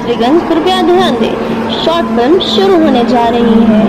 यात्रीगण कृपया ध्यान दें, शॉर्ट फिल्म शुरू होने जा रही है।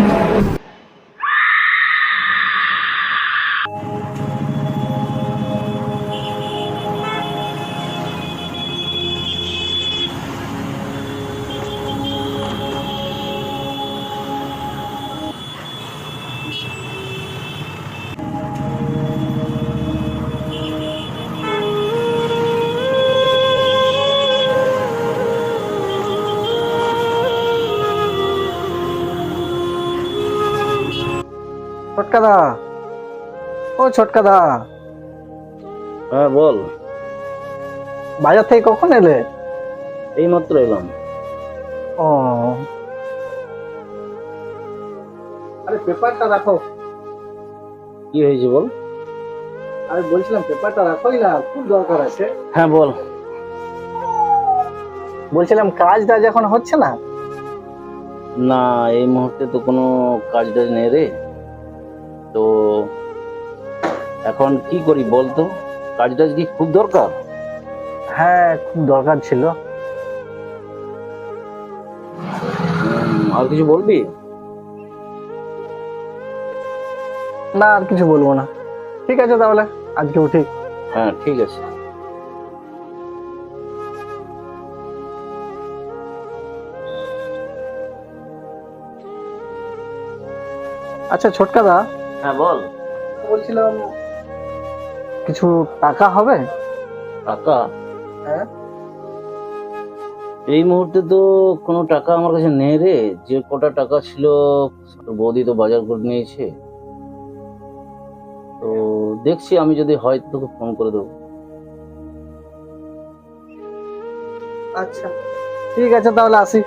ছোটকা দা, ও ছোটকা দা, হ্যাঁ বল। বাজার থেকে কখন এলে? এই মাত্র এলাম। ও, আরে পেপারটা রাখো। কি হয়েছে বল। আরে বলছিলাম পেপারটা রাখোই না, খুব দরকার আছে। হ্যাঁ বল। বলছিলাম কাজটা এখন হচ্ছে না। না, এই মুহূর্তে তো কোনো কাজ টাজ নেই রে। তো এখন কি করি বল তো? কাজ টাজ কি খুব দরকার? হ্যাঁ, খুব দরকার ছিল। আর কিছু বলবি? না, আর কিছু বলবো না। ঠিক আছে তাহলে আজকে উঠি। হ্যাঁ ঠিক আছে। আচ্ছা ছোটকা দা, হ্যাঁ বল। বলছিলাম কিছু টাকা হবে? টাকা? হ্যাঁ। এই মুহূর্তে তো কোনো টাকা আমার কাছে নেই রে। যে কটা টাকা ছিল বৌদি তো বাজার করে নিয়েছে। তো দেখছি, আমি যদি হয় তোকে ফোন করে দেবো। আচ্ছা ঠিক আছে তাহলে আসি।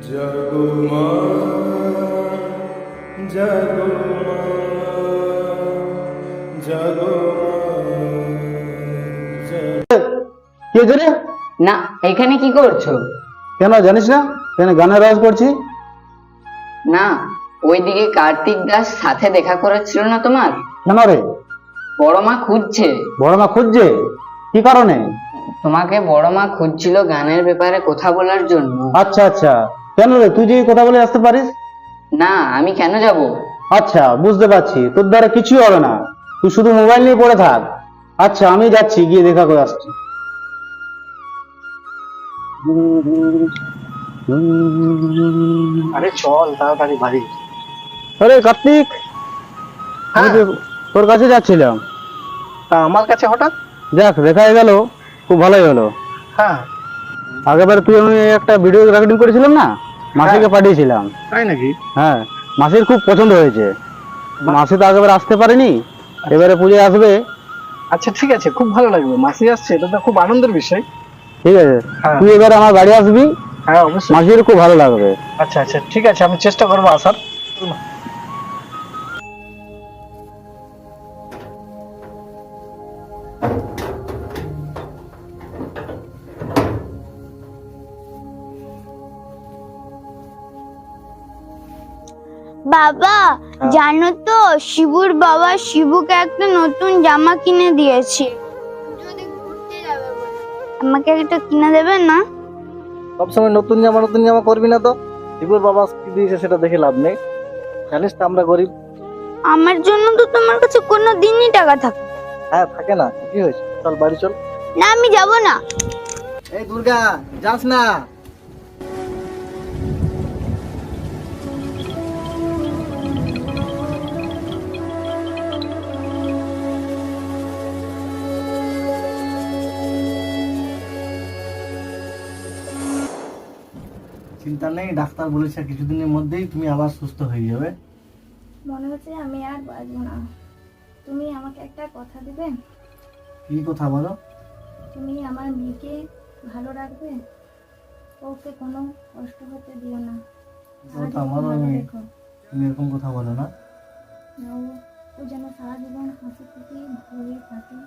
জাগো মা, জাগো মা, জাগো কি হয়েছে রে? না, এখানে কি করছো? কেন জানিস না? কেন গানের আওয়াজ করছি? না, ওইদিকে কার্তিক দাস সাথে দেখা করেছিল না তোমার? কেন রে? বড় মা খুঁজছে। বড় মা খুঁজছে? কি কারণে? তোমাকে বড় মা খুঁজছিল গানের ব্যাপারে কথা বলার জন্য। আচ্ছা আচ্ছা, কেন রে, তুই যে কথা বলে আসতে পারিস? না, আমি কেন যাব? আচ্ছা বুঝতে পারছি, তোর দ্বারা কিছুই হবে না, তুই শুধু মোবাইল নিয়ে পড়ে থাক। আচ্ছা আমি যাচ্ছি, গিয়ে দেখা করে আসছি। আরে চল তাড়াতাড়ি বাড়ি। আরে কার্তিক, আমি তো তোর কাছে যাচ্ছিলাম। আমার কাছে হঠাৎ? যাক, দেখা হয়ে গেল, খুব ভালোই হলো। হ্যাঁ, আগেবার তুই আমি একটা ভিডিও রেকর্ডিং করেছিলাম না, মাসিকে পাঠিয়েছিলাম। তাই নাকি? হ্যাঁ, মাসির খুব পছন্দ হয়েছে। মাসি তো আগেবার আসতে পারেনি, এবারে পুজোয় আসবে। আচ্ছা ঠিক আছে, খুব ভালো লাগবে, মাসি আসছে, এটা তো খুব আনন্দের বিষয়। ঠিক আছে, তুই এবারে আমার বাড়ি আসবি। হ্যাঁ অবশ্যই, মাসির খুব ভালো লাগবে। আচ্ছা আচ্ছা ঠিক আছে, আমি চেষ্টা করবো আসার। বাবা, জানো তো শিবুর বাবা শিবুকে একটা নতুন জামা কিনে দিয়েছে। যদি ঘুরতে যাবে বলে, আমাকে একটা কিনে দেবে না? সবসময় নতুন জামা করবি না তো। শিবুর বাবা কি দিয়েছে সেটা দেখে লাভ নেই, জানিস তো আমরা গরিব। আমার জন্য তো তোমার কাছে কোনো দিনই টাকা থাকে। হ্যাঁ থাকে না, কি হয়েছে, চল বাড়ি চল। না, আমি যাব না। এই দুর্গা, যাস না। চিন্তা নেই, ডাক্তার বলেছে কিছুদিনের মধ্যেই তুমি আবার সুস্থ হয়ে যাবে। মনে হচ্ছে আমি আর বাঁচবো না। তুমি আমাকে একটা কথা দিবে? কি কথা বলো? তুমি আমার মেয়েকে ভালো রাখবে, ওকে কোনো কষ্ট হতে দিও না। আমারও দেখো তুমি এরকম কথা বলো না। না, ও যেন সারা জীবন হাসি খুশি ভালোই থাকে,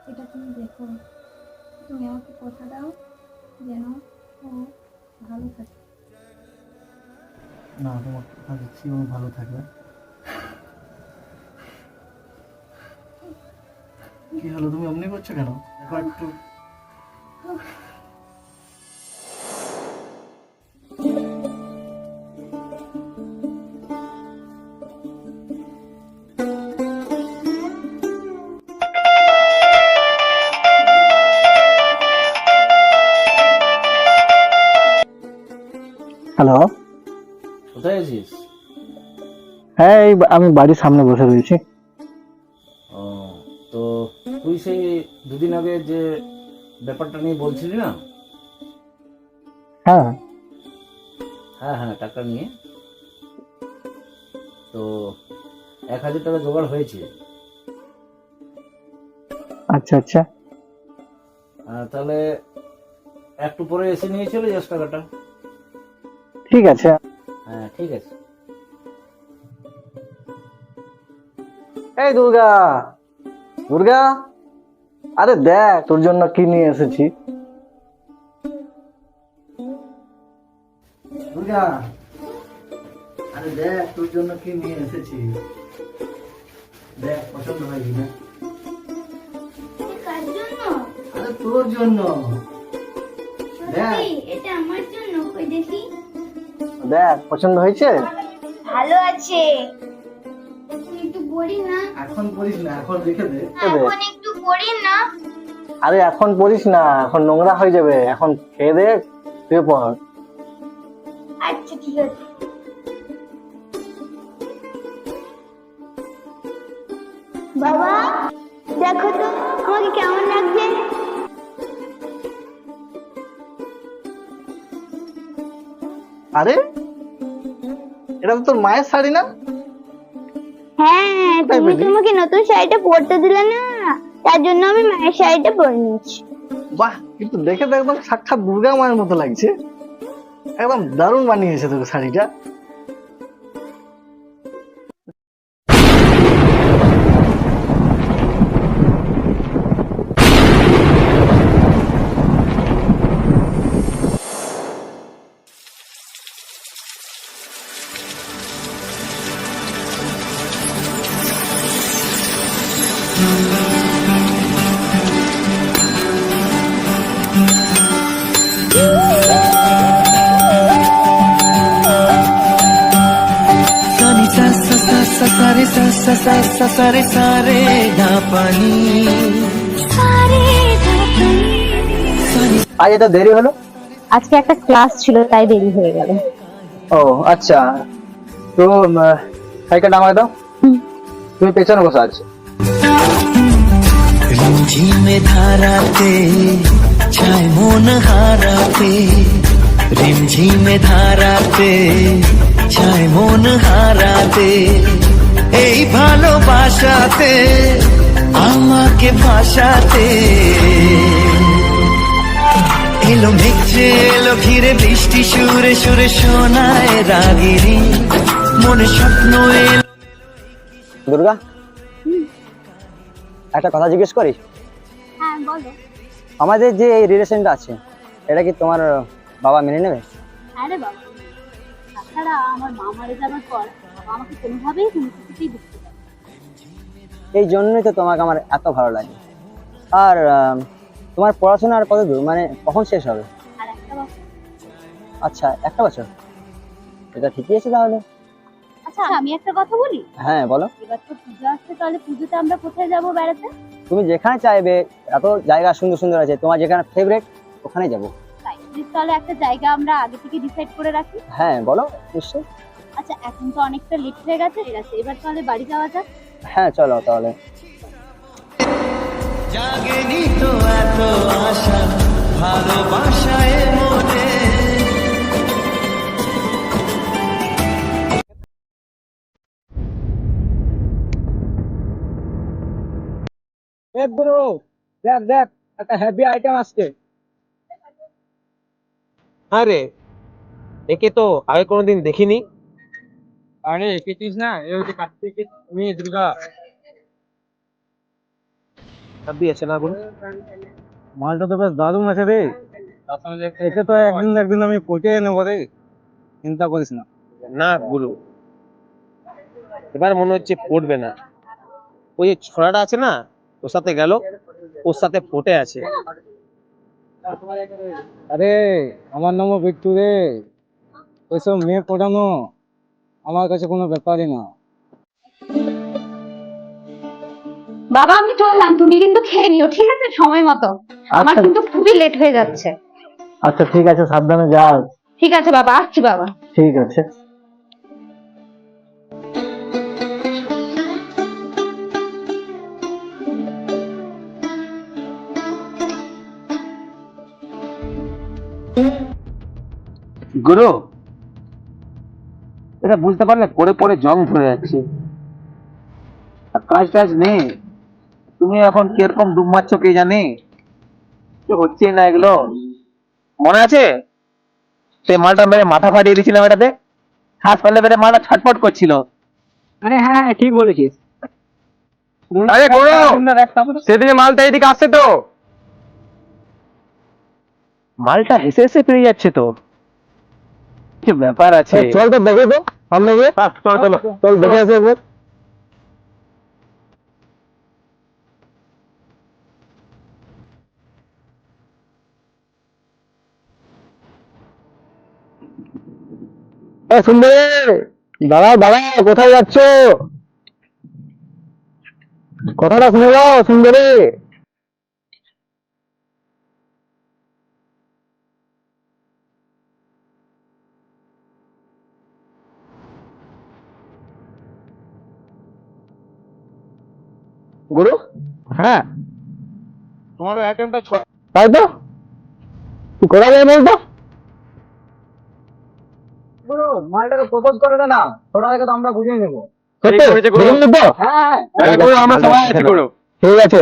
এটা তুমি দেখো। তুমি আমাকে কথা দাও যেন ও ভালো থাকে। না, তোমার কথা দিচ্ছি, ও ভালো থাকবে। কি হলো, তুমি অমনি করছো কেন? দেখো একটু। হ্যালো। কোথায় আছিস? হ্যাঁ, আমি বাড়ির সামনে বসে রয়েছি। ও, তো তুই সেই দুদিন আগে যে ব্যাপারটা নিয়ে বলছিলি না? হ্যাঁ। হ্যাঁ হ্যাঁ, টাকা নিয়ে তো 1,000 টাকা জোগাড় হয়েছে। আচ্ছা আচ্ছা। তাহলে একটু পরে এসে নিয়ে চলে যাস টাকাটা। ঠিক আছে। হ্যাঁ ঠিক আছে। এই দুর্গা, দুর্গা, আরে দেখ তোর জন্য কি নিয়ে এসেছি। দুর্গা, আরে দেখ তোর জন্য কি নিয়ে এসেছি। দেখ পছন্দ হয় কিনা। কার জন্য? আরে তোর জন্য। দেখ, এটা আমার জন্য, কই দেখি। দেখ পছন্দ হয়েছে। ভালো আছে, তুমি একটু পড়ি না। এখন পড়িস না, এখন রেখে দে। এখন একটু পড়ি না। আরে এখন পড়িস না, এখন নোংরা হয়ে যাবে। এখন খেয়ে দে, শুয়ে পড়। আচ্ছা ঠিক আছে। বাবা দেখো তো আমাকে কেমন লাগছে। আরে এটা তো তোর মায়ের শাড়ি না? হ্যাঁ, তুমি তোমাকে নতুন শাড়িটা পরতে দিলে না, তার জন্য আমি মায়ের শাড়িটা পরে নিচ্ছি। বাহ, কিন্তু দেখে তো একদম সাক্ষাৎ দুর্গা মায়ের মতো লাগছে। একদম দারুণ বানিয়েছে তোকে শাড়িটা। আজ এটা দেরি হলো। আজকে একটা ক্লাস ছিল তাই দেরি হয়ে গেল। ও আচ্ছা, তো সাইকেলটা আমাকে দাও। তুমি পেছনে বসে আছো। রিমঝিমে ধারাতে ছায় মন হারাতে, রিমঝিমে ধারাতে ছায় মন হারাতে, এই ভালোবাসাতে আমাকে ভাসাতে, এলো মেঘে এলো ঘিরে বৃষ্টি সুরে সুরে শোনায় রাগিনী মনে স্বপ্ন এলো। দুর্গা, একটা কথা জিজ্ঞেস করি। হ্যাঁ বলো। আমাদের যে এই রিলেশনটা আছে, এটা কি তোমার বাবা মেনে নেবে? আরে বাবা, তাছাড়া আমার মা মারা যাওয়ার পর বাবা আমাকে কোনোভাবেই কোনো কিছুতেই বুঝতে পারে। এই জন্যই তো তোমাকে আমার এত ভালো লাগে। আর তোমার পড়াশোনা আর কত দূর, মানে কখন শেষ হবে? আর একটা বছর। আচ্ছা, একটা বছর, এটা ঠিকই আছে তাহলে। আচ্ছা আমি একটা কথা বলি। হ্যাঁ বলো। এবার তো পুজো আসছে, তাহলে পুজোতে আমরা কোথায় যাব বেড়াতে? তুমি যেখানে চাইবে, এত জায়গা সুন্দর সুন্দর আছে, তোমার যেখানে ফেভারিট ওখানেই যাবো। তাই তাহলে একটা জায়গা আমরা আগে থেকে ডিসাইড করে রাখি। হ্যাঁ বলো, নিশ্চয়ই। আচ্ছা এখন তো অনেকটা লেট হয়ে গেছে, ঠিক আছে এবার তাহলে বাড়ি যাওয়া যাক। হ্যাঁ চলো তাহলে। জাগেনি তো এত আশা ভালোবাসায় মনে, দেখ দেখ, একটা হেভি আইটেম আসছে। আরে একে তো আগে কোনোদিন দেখিনি। আরে এঁকেছিস না, এ হচ্ছে কার্তিকের মেয়ে দুর্গা। সবই আছে না বলুন। মালটা তো বেশ দারুণ আছে রে। একে তো একদিন না একদিন আমি পটিয়ে নেবো রে, চিন্তা করিস না। না গুরু, এবার মনে হচ্ছে পড়বে না। ওই যে ছড়াটা আছে না, ওর সাথে গেল, ওর সাথে পটে আছে। আরে আমার নামও বিট্টু রে, ওইসব মেয়ে পটানো আমার কাছে কোনো ব্যাপারই না। বাবা আমি চললাম, তুমি কিন্তু খেয়ে নিও, ঠিক আছে, সময় মতো। আমার কিন্তু খুবই লেট হয়ে যাচ্ছে। আচ্ছা ঠিক আছে, সাবধানে যাও। ঠিক আছে বাবা, আসছি বাবা। ঠিক আছে। গুরু, এটা বুঝতে পারলে পরে পরে জং ধরে যাচ্ছে, আর কাজ টাজ নেই। তুমি এখন কিরকম ডুব মারছ কে জানে, হচ্ছে না এগুলো। মনে আছে সেই মালটা মেরে মাথা ফাটিয়ে দিয়েছিলাম, এটাতে হাসপাতালে মেরে মালটা ছটফট করছিল। আরে হ্যাঁ ঠিক বলেছিস। আরে গুরু, সেদিকে মালটা এদিকে আসছে তো, মালটা হেসে হেসে পেরিয়ে যাচ্ছে তো, কি ব্যাপার আছে। চল তো দেখে তো সামনে গিয়ে। চলো চলো চল দেখে আসে একবার। সুন্দরী, দাঁড়াও দাঁড়াও, কোথায় যাচ্ছ? কথাটা শুনে যাও সুন্দরী। গুরু, হ্যাঁ তোমার আইটেমটা তাই তো, কি করা যায় বলতো? মালটাকে প্রপোজ করে দে না, ওটা আগে তো আমরা বুঝিয়ে নেবো। আমরা সবাই আছি গুরু। ঠিক আছে,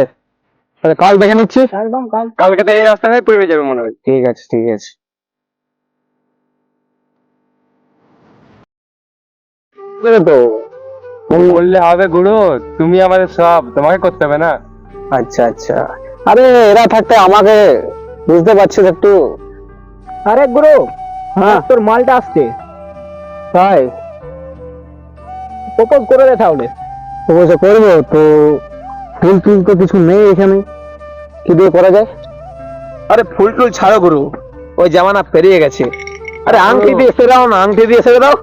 তাহলে কাল দেখে নিচ্ছি। একদম কাল। কালকে তো এই রাস্তায় পড়ে যাবে মনে হয়। ঠিক আছে ঠিক আছে। তো বললে হবে গুরু, তুমি আমাদের সব, তোমাকে করতে হবে না। আচ্ছা আচ্ছা, আরে এরা থাকতে আমাকে বুঝতে পারছিস একটু। আরে গুরু, হ্যাঁ তোর মালটা আসছে, তাই প্রপোজ করে দে তাহলে। প্রপোজ করবো তো, ফুল টুল তো কিছু নেই এখানে, কি দিয়ে করা যায়? আরে ফুল টুল ছাড়ো গুরু, ওই জামানা পেরিয়ে গেছে। আরে আংটি দিয়ে এসে দাও না, আংটি দিয়ে এসে দাও।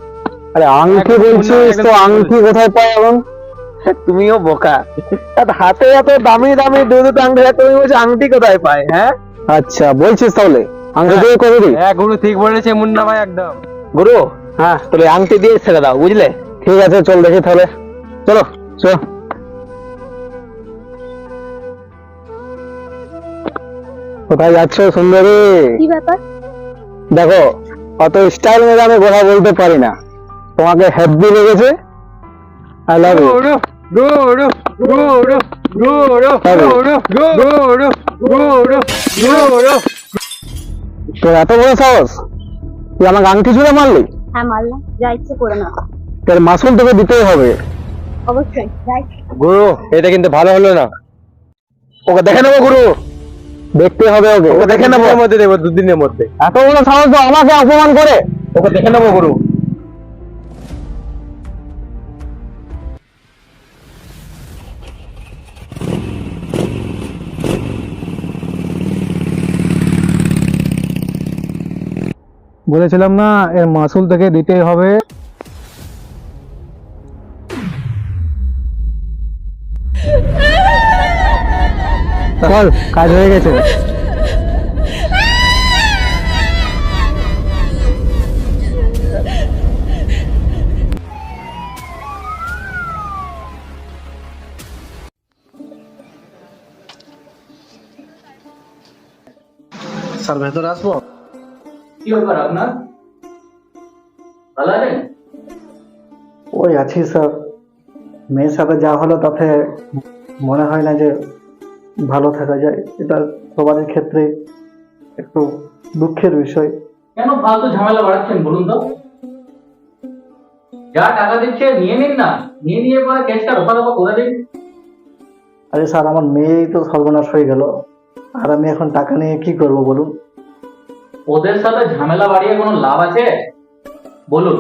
আরে আংটি বলছিস তো, আংটি কোথায় পাই এখন? তুমিও বোকা, হাতে এত দামি দামি দুটো আংটি, তুমি বলছো আংটি কোথায় পায়? হ্যাঁ আচ্ছা বলছিস তাহলে আংটি দিয়ে করে দিই। হ্যাঁ গুরু ঠিক বলেছে মুন্না ভাই একদম। গুরু হ্যাঁ, তাহলে আংটি দিয়ে ছেড়ে দাও, বুঝলে? ঠিক আছে চল দেখি তাহলে, চলো চলো। কোথায় যাচ্ছ সুন্দরী? কি ব্যাপার? দেখো অত স্টাইল মেরে আমি কথা বলতে পারি না, তোমাকে হ্যাপি লেগেছে, আই লাভ ইউ। গুরু গুরু গুরু গুরু গুরু গুরু গুরু গুরু। তোর এত বড় সাহস, তুই আমাকে আংটি ছুঁড়ে মারলি? হ্যাঁ মারলাম, যা ইচ্ছে করে না। তোর মাসুল তোকে দিতেই হবে। অবশ্যই যাই। গুরু এটা কিন্তু ভালো হলো না, ওকে দেখে নেবো গুরু, দেখতে হবে ওকে, ওকে দেখে নেবো, মধ্যে দেবো দুদিনের মধ্যে। এত বড় সাহস তো আমাকে অপমান করে। ওকে দেখে নেবো গুরু। বলেছিলাম না এর মাসুল থেকে দিতেই হবে। চল কাজ হয়ে গেছে। স্যার ভেতরে আসবো? কি ব্যাপার আপনার, ভালো আছেন? ওই আছি স্যার, মেয়ের সাথে যা হলো তাতে মনে হয় না যে ভালো থাকা যায়, এটা সবার ক্ষেত্রে একটু দুঃখের বিষয়। কেন ফালতু ঝামেলা বাড়াচ্ছেন বলুন তো? যা টাকা দিচ্ছে নিয়ে নিন না, নিয়ে পরে কেসটা রফা করে দিন। আরে স্যার আমার মেয়েই তো সর্বনাশ হয়ে গেল, আর আমি এখন টাকা নিয়ে কি করব বলুন? ওদের সাথে ঝামেলা বাড়িয়ে কোনো লাভ আছে বলুন?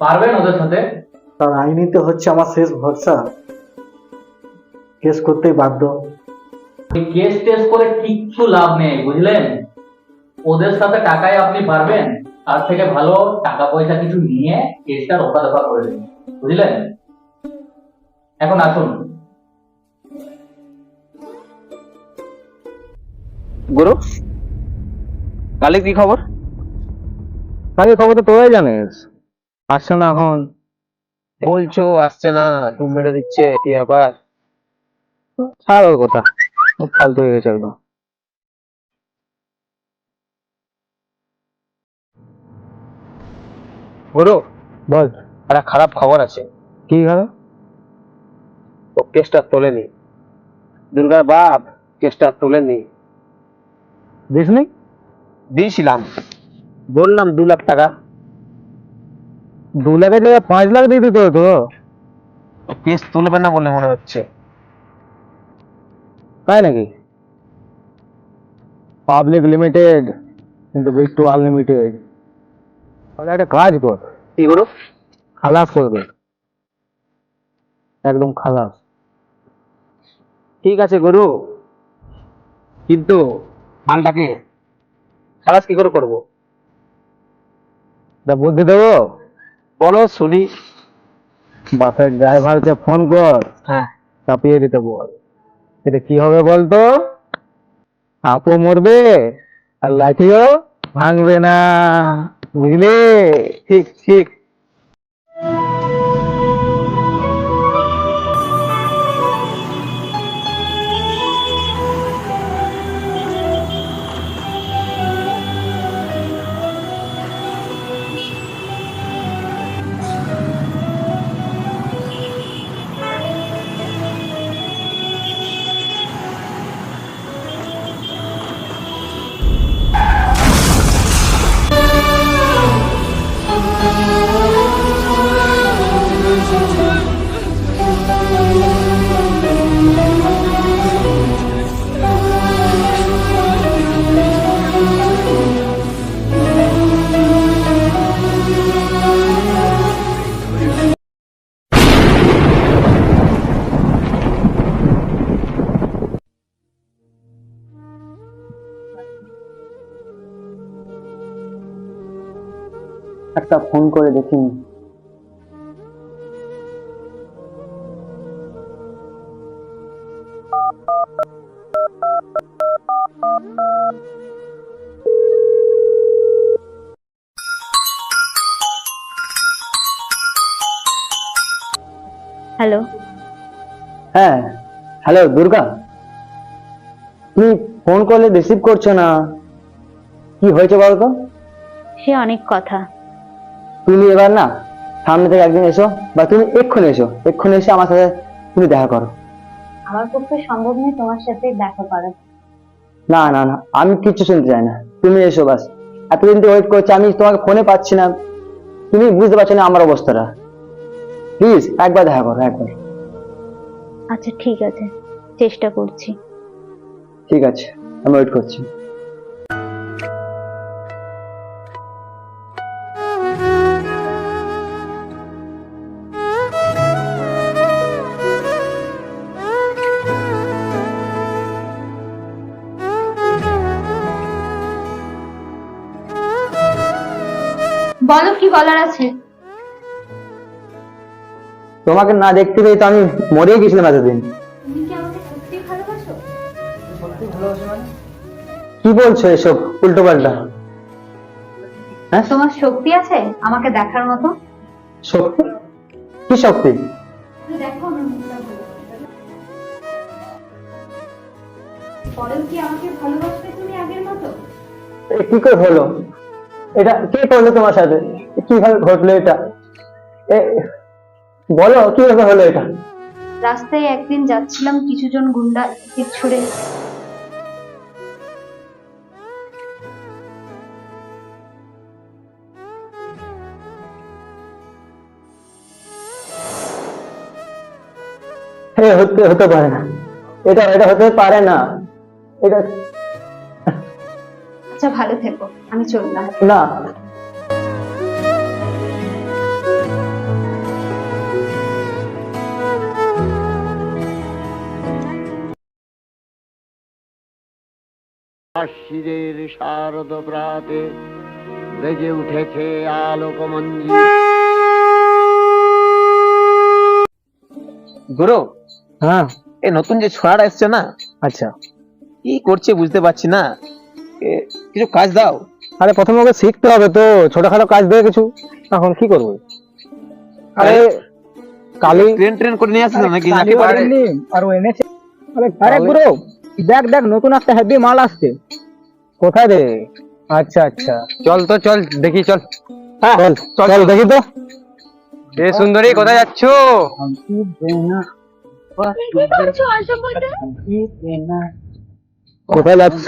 পারবেন ওদের সাথে? তার আইনি তো হচ্ছে আমার শেষ ভরসা, কেস করতেই বাধ্য। কেস টেস করে কিচ্ছু লাভ নেই, বুঝলেন? ওদের সাথে টাকায় আপনি পারবেন, তার থেকে ভালো টাকা পয়সা কিছু নিয়ে কেসটা রফা দফা করে দিন, বুঝলেন? এখন আসুন। গুরু, কালি কি খবর? কালকে খবর তো তোরাই জানিস, আসছে না এখন। বলছো আসছে না, তুমি মেরে দিচ্ছে, কি ব্যাপার? ছাড় ওর কথা, খুব ফালতু হয়ে গেছে একদম। গুরু, বল, একটা খারাপ খবর আছে। কি হবে? ও কেসটা তোলেনি, দুর্গার বাপ কেসটা তোলেনি। দিস নি? দিয়েছিলাম, বললাম 2 লাখ টাকা। 2 লাখের জায়গায় 5 লাখ দিয়ে দিত তো। কেস তুলবে না বলে মনে হচ্ছে। তাই নাকি? পাবলিক লিমিটেড কিন্তু বিট্টু আনলিমিটেড। তাহলে একটা কাজ কর, কি গুরু? খালাস করবে, একদম খালাস। ঠিক আছে গুরু, কিন্তু মালটাকে খালাস কি করে করবো? তা বুদ্ধি দেবো, বলো শুনি। বাসের ড্রাইভারকে ফোন কর, হ্যাঁ, চাপিয়ে দিতে বল। এটা কি হবে বলতো? আপও মরবে আর লাঠিও ভাঙবে না, বুঝলে? ঠিক ঠিক। একটা ফোন করে দেখিনি। হ্যালো, হ্যাঁ, হ্যালো দুর্গা, তুমি ফোন করলে রিসিভ করছো না, কি হয়েছে বলো তো? সে অনেক কথা। তুমি এবার না সামনে থেকে একদিন এসো, বা তুমি এক্ষুনি এসো, এক্ষুনি এসে আমার সাথে তুমি দেখা করো। আমার পক্ষে সম্ভব নেই তোমার সাথে দেখা করা। না না না, আমি কিচ্ছু শুনতে চাই না, তুমি এসো বাস। এতদিন তো ওয়েট করছি, আমি তোমাকে ফোনে পাচ্ছি না, তুমি বুঝতে পারছো না আমার অবস্থাটা। প্লিজ একবার দেখা করো, একবার। আচ্ছা ঠিক আছে, চেষ্টা করছি। ঠিক আছে, আমি ওয়েট করছি। বলো কি বলার আছে। তোমাকে না দেখতে পেয়ে তো আমি মরেই গেছিলাম এতদিন। তুমি কি আমাকে সত্যি ভালোবাসো? কি বলছো এসব উল্টো পাল্টা? হ্যাঁ, তোমার শক্তি আছে আমাকে দেখার মতো? শক্তি? কি শক্তি? তুমি দেখো আমার মুখটা ভালো করে। পরেও কি আমাকে ভালোবাসবে তুমি আগের মতো? এ কি করে হলো? এটা কে করলো তোমার সাথে? কিভাবে ঘটলো এটা? বলো কিভাবে হলো এটা? রাস্তায় একদিন যাচ্ছিলাম, কিছু জন গুন্ডা ইট ছুড়ে হতে পারে না, এটা এটা হতে পারে না, এটা। আচ্ছা ভালো থেকো, আমি চললাম। না, আশ্বিরের শারদ প্রাতে বেজে উঠেছে আলোকমঞ্জি। গুরু, হ্যাঁ, এই নতুন যে ছোড়াটা এসছে না, আচ্ছা। কি করছে বুঝতে পারছি না, কিছু কাজ দাও। আরে প্রথমে ওকে শিখতে হবে তো, ছোটখাটো কাজ দেবে কিছু। এখন কি করবো? আরে কালি ট্রেন করে নিয়ে আসছে নাকি? কালি বাড়েনি, আর ও এনেছে। আরে গুরু, দেখ দেখ, নতুন একটা হেভি মাল আসছে। কোথায় রে? আচ্ছা আচ্ছা, চল তো, চল দেখি, চল। হ্যাঁ চল চল দেখি তো। এ সুন্দরী, কোথায় যাচ্ছ? কোথায় যাচ্ছ?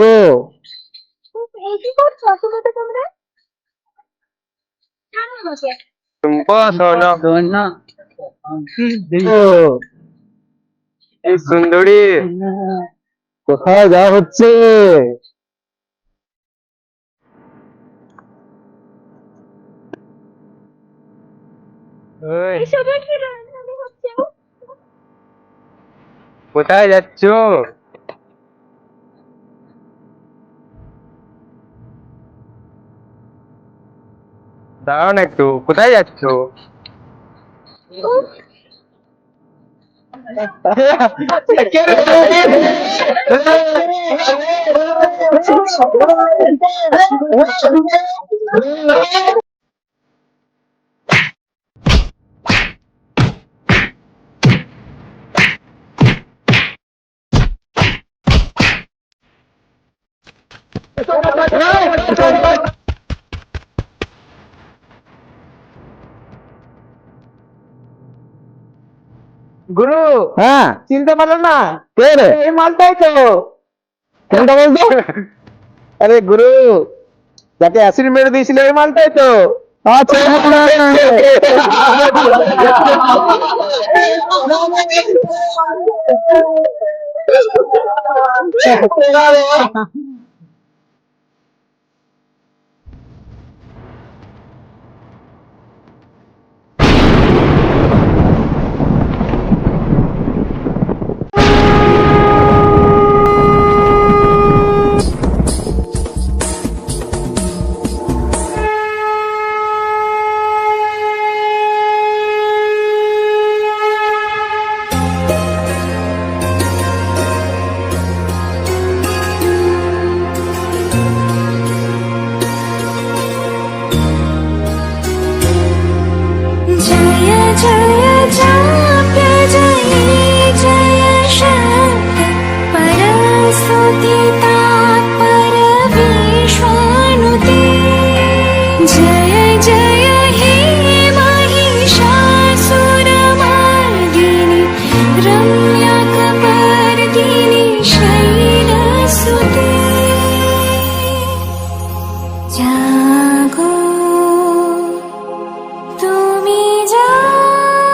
এই সুন্দরী, কোথায় যাওয়া হচ্ছে? কোথায় যাচ্ছ? দাঁড়াও না একটু, কোথায় যাচ্ছ? গুরু, হ্যাঁ, চিনতে পারলো না? কে রে? এই মালটাই তো। কোনটা বলতো? আরে গুরু, যাকে অ্যাসিড মেরে দিয়েছিল এই মালটাই তো। আচ্ছা, জাগো তুমি, জাগো।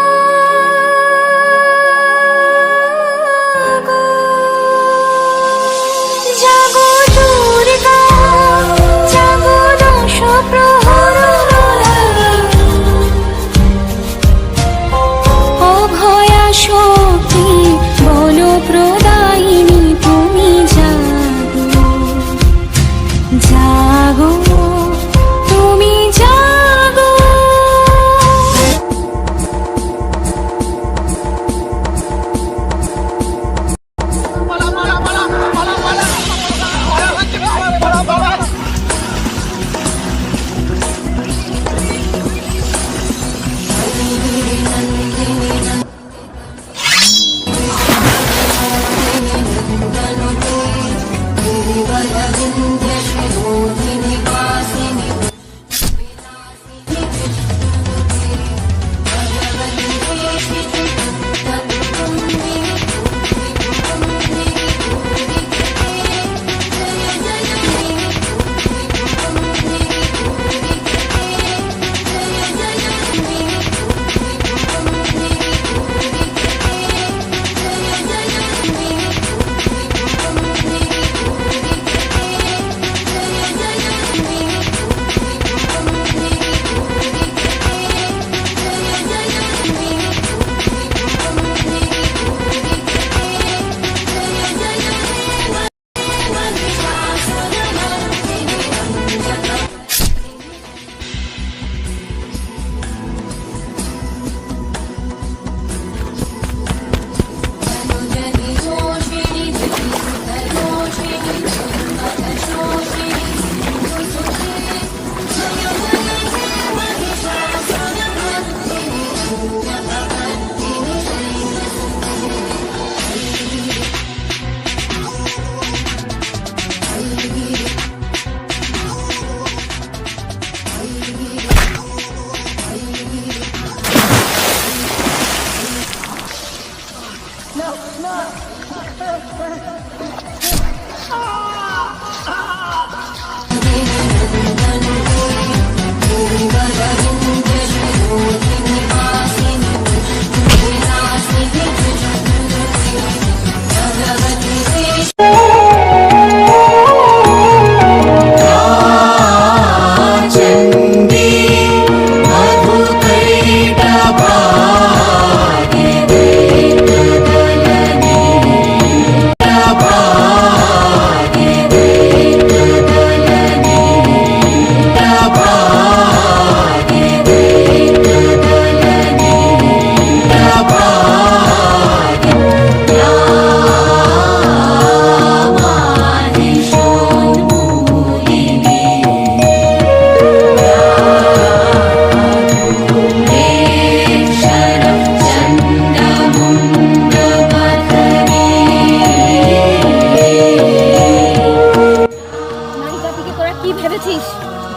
নারী জাতিকে তোরা কি ভেবেছিস?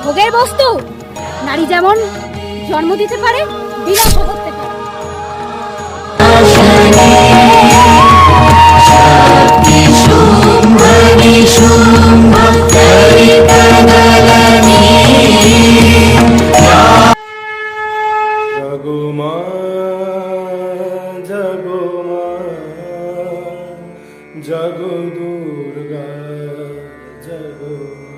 ভোগের বস্তু? নারী যেমন জন্ম দিতে পারে, বিলাসও করতে পারে। জাগো মা, জাগো মা, জাগো দুর্গা, জাগো মা।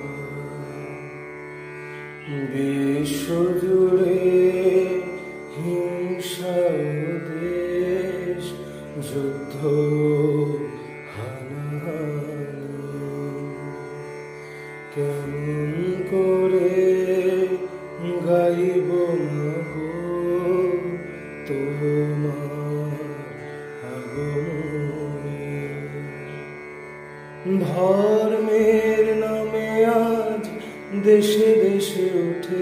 বিশ্ব জুড়ে হিংসা দেশ, যুদ্ধ হানাহানি, কেমন করে গাইব মাগো তোমার আগমনে। ধর্মের নামে আজ দেশে দেশে উঠে